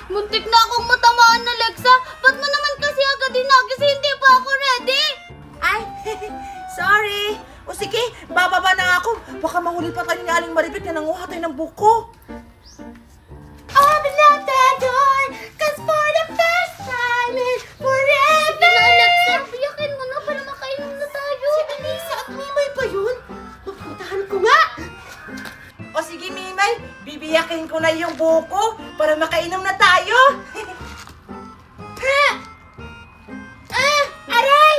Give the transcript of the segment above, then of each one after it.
Muntik na akong matamaan, Alexa. Ba't mo naman kasi agad inagising? Hindi pa ako ready. Ay, sorry. O sige, bababa na ako. Baka mahuli pa tayo ni Aling Maribek na nanguha tayo ng buko. Open up the door, cause for the first time in forever. Sige na, Alexa. Biyakin mo na para makainom na tayo. Si Alisa at Mimay pa yun? Mapuntahan ko nga! O sige, Mimay, bibiyakin ko na yung buko para makainom na tayo. Aray!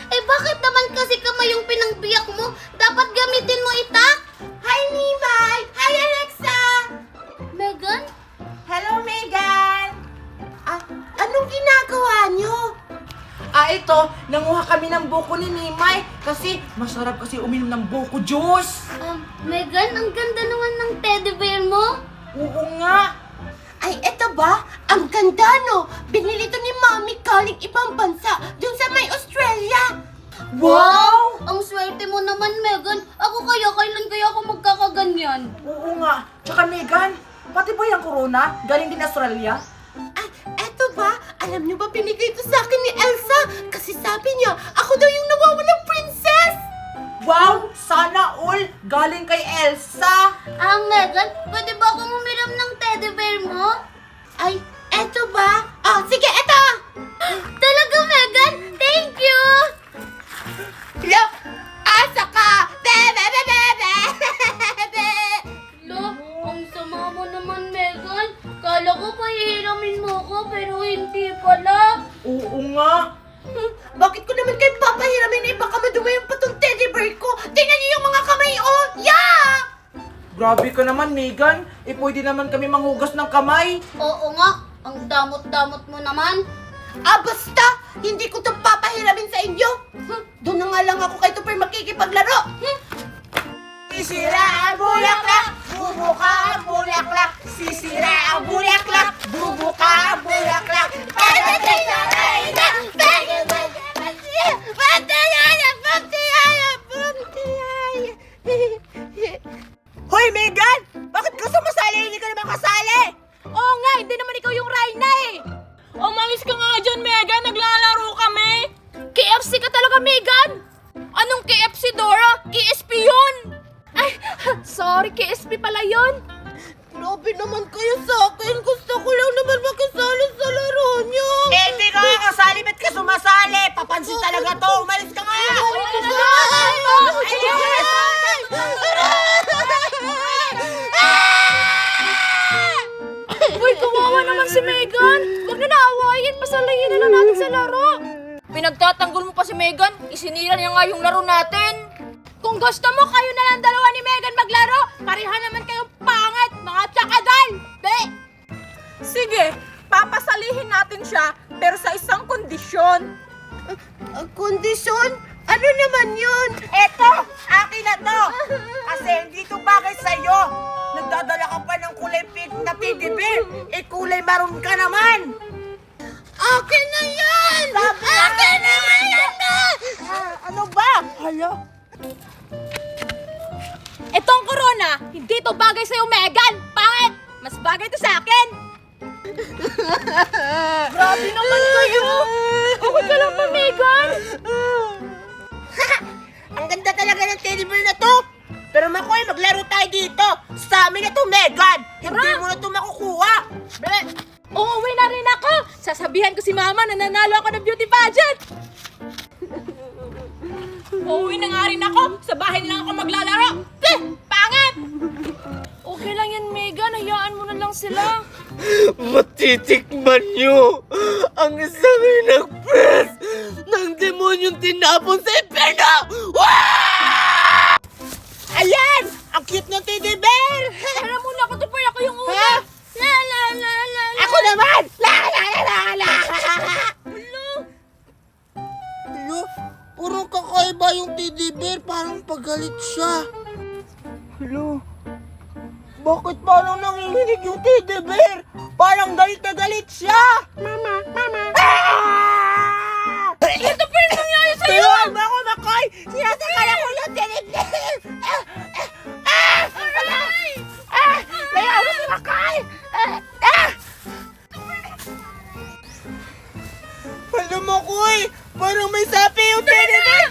Eh bakit naman kasi kamay yung pinangbiyak mo? Dapat gamitin mo itak. Hi, Mimay! Hi, Alexa! Megan? Hello, Megan. Anong ginagawa nyo? Ito, nanguha kami ng buko ni Mimay kasi masarap kasi uminom ng buko juice. Megan, ang ganda naman ng teddy bear mo. Oo nga. Ay, eto ba? Ang ganda, no? Binili to ni Mami galing ibang bansa, dun sa may Australia. Wow! Ang swerte mo naman, Megan. Kailan kaya ako magkakaganyan? Oo nga. Tsaka Megan, pati ba yung corona? Galing din Australia? Ay, eto ba? Alam nyo ba binigay ito sa akin ni Elsa? Kasi sabi niya, ako daw yung nawawalang princess! Wow! Sana all galing kay Elsa! Megan, pwede ba akong umiram ng teddy bear mo? Ay, eto ba? Sige, eto! Talaga, Megan? Thank you! Lo, asa ka! Bebe, bebe, bebe! Lo, ang sama mo naman, Megan. Kala ko pahihiramin mo ko, pero hindi pala. Oo nga. Bakit ko naman kayo papahiramin baka madumi yung patong teddy bear ko? Tingnan niyo yung mga kamay, oh! Yak! Grabe ka naman, Megan. Pwede naman kami manghugas ng kamay. Oo nga, ang damot-damot mo naman. Basta! Hindi ko ito papahiramin sa inyo! Doon na nga lang ako kay Tupper makikipaglaro! Sisira ang bulaklak, bubuka ang bulaklak. Sisira ang bulaklak, bubuka ang bulaklak. Hoy, Megan! Bakit ka sumasali? Hindi ka naman kasali! Oo nga, hindi naman ikaw yung Rhina eh! Umalis ka nga dyan, Megan! Naglalaro kami! KFC ka talaga, Megan! Anong KFC, Dora? KSP yun! Ay, sorry, KSP pala yun! Grabe naman kayo sa akin! Gusto ko lang naman makisali sa laro niyo! Hindi ka nga kasali, ba't ka sumasali? Papansin talaga to! Umalis ka nga! Uy, kawawa naman si Megan! Huwag na naawayin! Pasalayin na lang natin sa laro! Pinagtatanggol mo pa si Megan, isinira niya nga yung laro natin! Kung gusto mo, kayo na lang dalawa ni Megan maglaro! Pareha naman kayong pangit, mga tsakadal! Be! Sige, papasalihin natin siya pero sa isang kondisyon. Ang kondisyon? Ano naman yun? Eto! Akin na to! Kasi hindi to bagay sa'yo! Nagdadala ka pa ng kulay pink na teddy bear! Kulay maroon ka naman! Akin na yan! Akin na yan! Ano ba? Hala? Etong corona, hindi to bagay sa'yo, Megan! Pangit! Mas bagay to sa akin! Grabe naman kayo! Okay ka lang ba, Megan? Ang ganda talaga ng teddy bear na to! Pero Makoy, maglaro tayo dito! Sa amin na to, Megan! Hindi mo na to makukuha! Be! Uuwi na rin ako! Sasabihan ko si Mama na nanalo ako ng beauty pageant! Uuwi na nga rin ako! Sa bahay na lang ako maglalaro! Pangit! Okay lang yan, Megan. Hayaan mo na lang sila. Matitikman nyo ang isang hinagpres ng demonyong tinapon sa impyerno! Ayan! Ang cute ng teddy bear! Tara muna ako, Tupper. Ako yung una. La la la la la. Ako naman! La la la la la! Hello? Puro kakaiba yung teddy bear. Parang pagalit siya. Hello? Bakit parang nanginginig yung teddy bear? Parang galit na galit siya! Mama! Mama! Ito pa yung nangyari sa'yo! Tulungan mo ako, Makoy! Sinasakala ko yung teddy bear! Aray! Kaya ako si Makoy! Makoy! Parang may sapi yung teddy bear!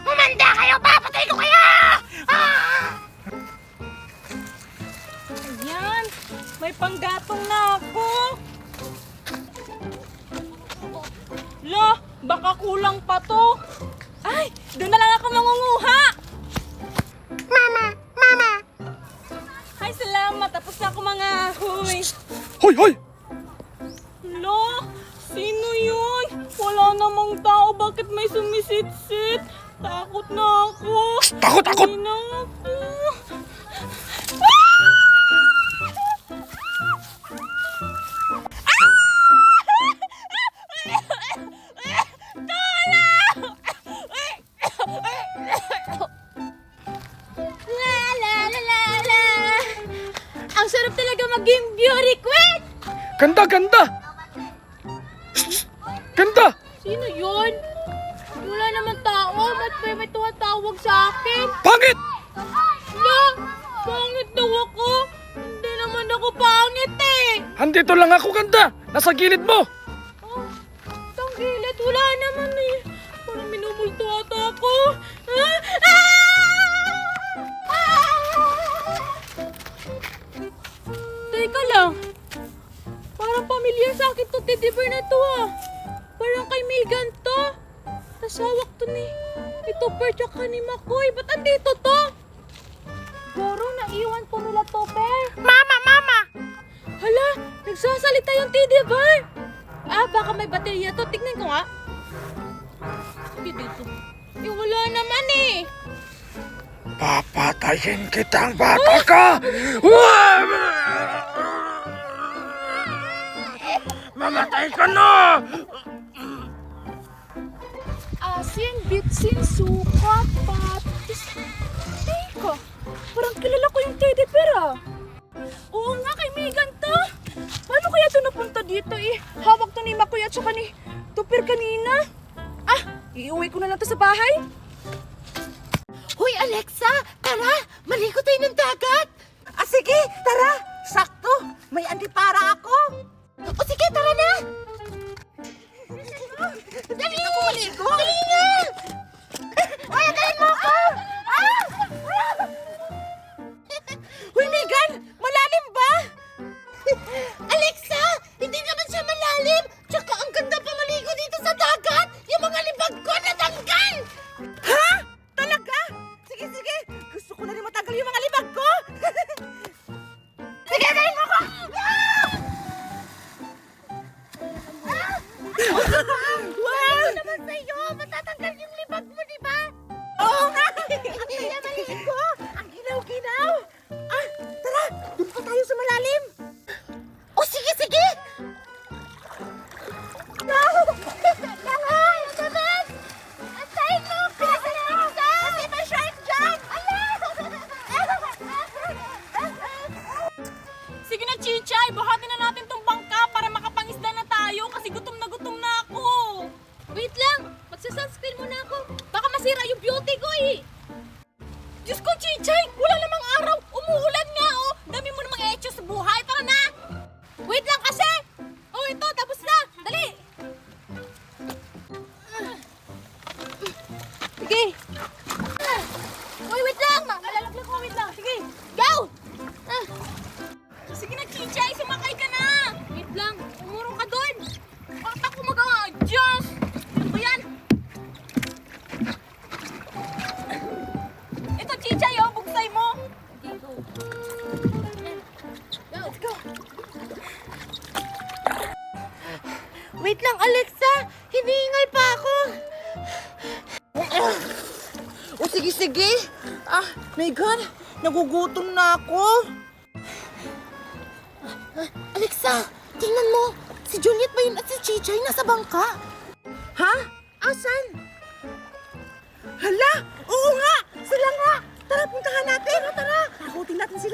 Humanda kayo! Papatay ko kayo! Ayan, may panggatong na ako. Lo, baka kulang pa to. Ay, doon na lang ako mangunguha. Mama! Mama! Ay, salamat. Tapos na ako mga huy. Hoy, hoy! Lo, sino yun? Wala namang tao. Bakit may sumisit-sit? Takot na ako. Takot, takot! Hindi na ako. La la la la la. Ang sarap talaga maging beauty queen. Ganda, ganda! Ganda! Sino yun? Wala naman tao. Ba't may tumatawag sa akin? Pangit! La, pangit daw ako. Hindi naman ako pangit eh. Andito lang ako, ganda! Nasa gilid mo! Oh, tanggilit. Wala naman eh. Parang minumulto ata ako. Ah! Teka lang. Parang pamilyar sa akin to teddy bear na to ah. Parang kay Megan to. Nasawak to ni Topper tsaka ni Makoy. Ba't andito to? Goro, naiwan ko nila Topper. Mama! Mama! Hala, nagsasalita yung teddy bear. Ah, baka may baterya to. Tignan ko nga. Sige dito. Eh, wala naman eh. Papatayin kitang bata ka! Mamatay ka na! Asin, bitsin, suka, patis. Teka, parang kilala ko yung teddy bear ah. Oo nga, kay Megan to. Paano kaya ito napunta dito eh? Hawak to ni Makoy at saka ni Tupir kanina. Ah, iuwi ko na lang to sa bahay. Hoy, Alexa! Tara! Maligo tayo ng dagat! Ah, sige, tara. Sakto. May antipara ako. O sige, tara na! Dali na maligo. Dali na! Ay, dali mo ako. Hoy, Megan, malalim ba? Alexa! Hindi naman siya malalim! Tsaka ang ganda pa maligo dito sa dagat! Yung mga libag ko natanggal! Ha? Talaga? Sige, sige. Gusto ko na rin matanggal yung mga libag ko. Sige, dali mo ako. Wow! Naman sa'yo! Matatanggal yung libag mo, di ba? Oo nga. Ang saya maligo. Ang ginaw-ginaw. Ah, tara. Doon pa tayo sa malalim. O sige, sige! Langoy! Ang dapat! Antayin mo ko! Kasi may shark dyan! Sige na, Chichay. Buhatin na natin tong bangka para makapangisda na tayo kasi gutom na ako. Wait lang, magsa-sunscreen muna ako. Baka masira yung beauty ko eh. Diyos ko, Chichay! Wala namang araw! Umuulan nga, oh! Dami mo namang etyo sa buhay! Tara na! Wait lang kasi. Oh, ito, tapos na. Dali. Sige. Uy, wait lang. Malalaglag ko, wait lang. Sige, go! Sige na, Chichay! Sumakay ka na! Wait lang, umurong ka doon. Bakit ako mag-a-adjust? Ano ba yan? Ito, Chichay, oh! Bugsay mo! Dito. Let's go! Wait lang, Alexa! Hinihingal pa ako! O sige, sige. Ah, Megan, nagugutom na ako. Alexa, tingnan mo! Si Juliet ba yun at si Chichay nasa bangka? Ha? Asan? Hala! Oo nga! Sila nga! Tara, puntahan natin! Tara! Takutin natin sila.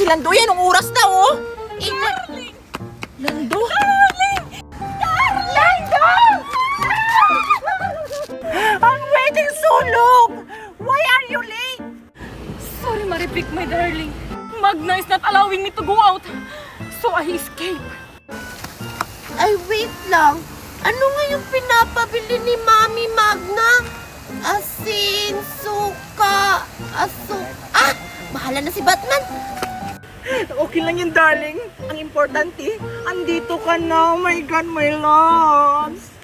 si Lando yan, ang oras na, oh. Lando? Lando! I'm waiting so long! Why are you late? Sorry, Maribik, my darling. Magna is not allowing me to go out. So I escape. Ay, wait lang. Ano nga yung pinapabili ni Mami Magna? Asin, suka, Ah! Bahala na si Batman. Okay lang yun, darling. Ang importante, andito ka na. Oh my God, my loves.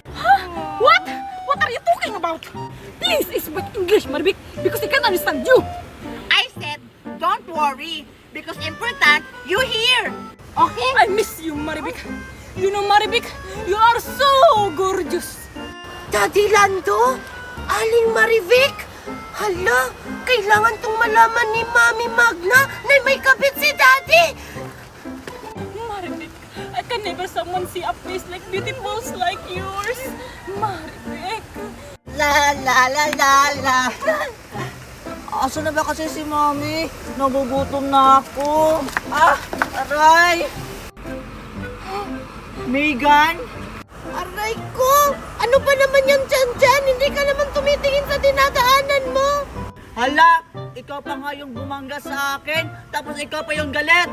What? What are you talking about? Please speak English, Maribik, because I can't understand you. I said, don't worry, because important, you here. Okay? I miss you, Maribik. You know, Maribik, you are so gorgeous. Daddy Lando? Aling Marivic? Hala, kailangan tong malaman ni Mami Magna na may kabit si Daddy. Maribik, I can never someone see a face like beautiful like yours. Maribik. La la la la la. Asa na ba kasi si Mami? Nagugutom na ako. Aray! Megan? Aray ko! Ano ba naman yung dyan? Hindi ka naman tumitingin sa dinadaanan mo. Hala, ikaw pa nga yung bumangga sa akin, tapos ikaw pa yung galit.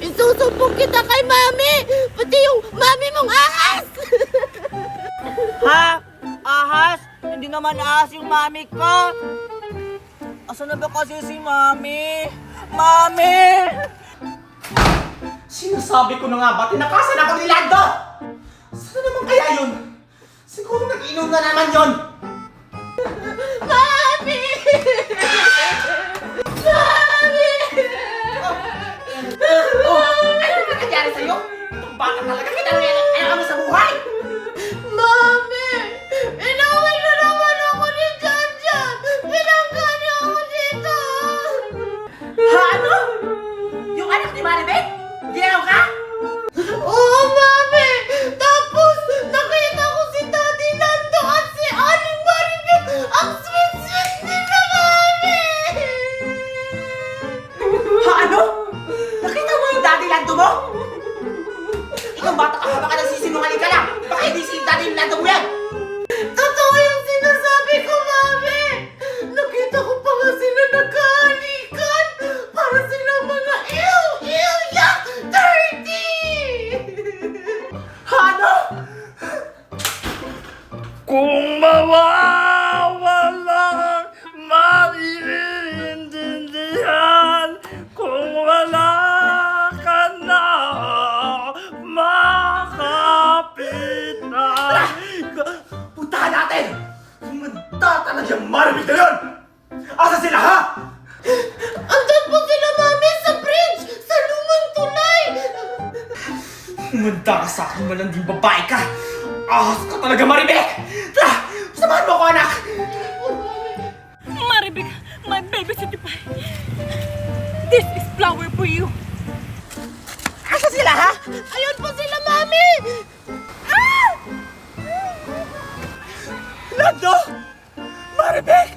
Isusumbong kita kay Mami! Pati yung Mami mong ahas! Ha? Ahas? Hindi naman ahas yung Mami ko. Asa na ba kasi si Mami? Mami! Sinasabi ko na nga ba, tinakasan ako ni Lando! Saan naman kaya yun? Siguro nag-inom na naman yun! Mami! Mami! Ano ba nangyari sa'yo? Itong bata talaga kinalayan kami sa buhay! Mami! Inaway na naman ako ni Janjan! Pinangga niya ako dito! Ha, ano? Yung anak ni Maribek? Ginaw ka? Oo, Mami! Tapos, nakita ko si Daddy Lando at si Aling Maribel! Ang sweet-sweet nila, Mami! Ha, ano? Nakita mo yung daddy Lando mo? Ikaw bata ka pa, baka nagsisinungaling ka lang! Baka hindi si daddy Lando mo yan! Totoo yung sinasabi ko, Mami! Nakita ko pa nga sila nagkahalikan! Para silang mga yak! Dirty! Ha, ano? Kung mawawalang maiintindihan, kung wala ka na makapit na. Puntahan natin! Manda talagang Maribek na yun! Asa sila, ha? Andun po sila, Mami, sa bridge! Sa lumang tulay! Manda ka sa akin, malanding babae ka! Ahas ka talaga, Maribek! Tara! Samahan mo ako, anak! Maribik, my baby city pie. This is flower for you. Asa sila, ha? Ayun po sila, Mami! Lando! Maribek!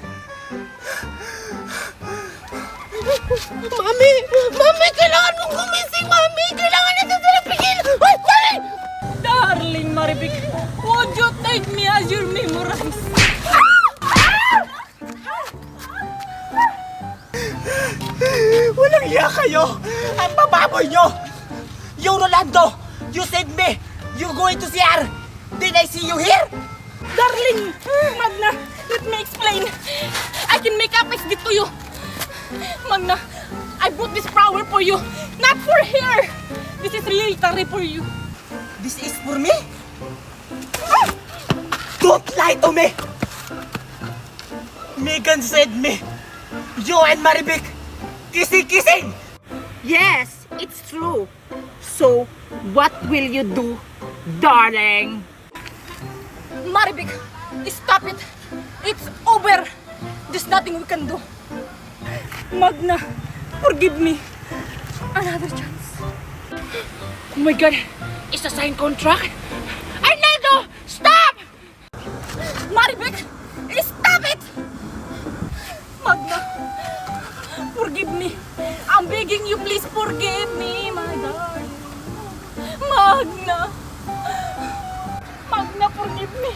Mami! Mami! Kailangan mong gumising, Mami! Kailangan natin sila pigil! Ay! Ay! Darling Maribik, would you take me as your memorize? Walang iya kayo! Ang bababoy nyo! You, Rolando! You saved me! You going to CR! Did I see you here? Darling, Magna, let me explain. I can make a face to you. Magna, I bought this flower for you, not for her. This is really for you. This is for me? Don't lie to me! Megan said me, you and Maribek, kissing! Yes, it's true. So, what will you do, darling? Maribik, stop it. It's over. There's nothing we can do. Magna, forgive me. Another chance. Oh my God, it's a signed contract. Arnaldo, stop! Maribik, stop it! Magna, forgive me. I'm forgive me.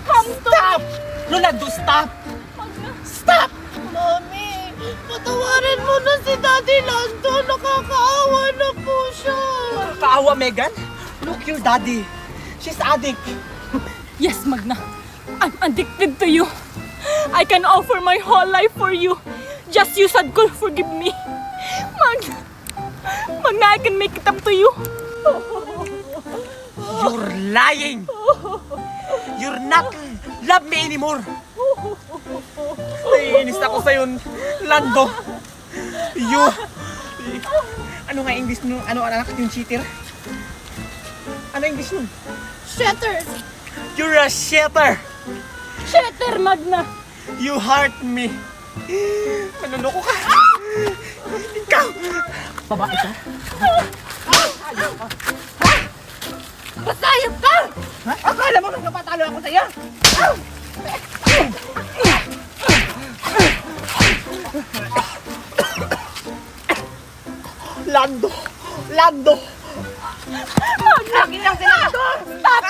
Come to Stop! Rolando, stop! Stop! Mami, patawarin mo na si Daddy Lando. Nakakaawa na po siya. Kaawa, Megan? Look, your daddy. She's addict. Yes, Magna. I'm addicted to you. I can offer my whole life for you. Just you said could forgive me. Magna. Magna, I can make it up to you. You're lying! You're not love me anymore! Naiinis ako sa'yo, Lando! You... Ano nga English nun? Ano anak yung cheater? Ano English nun? Shatter. You're a shitter! Shatter, Magna. You hurt me! Manuloko ka! Ikaw! Babae ka? Pasayap ka! Ha? Akala mo nang napatalo ako sa'yo? Lando! Lando! Magna! Stop!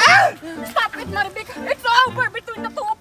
Stop it, Maribik! It's over between the two of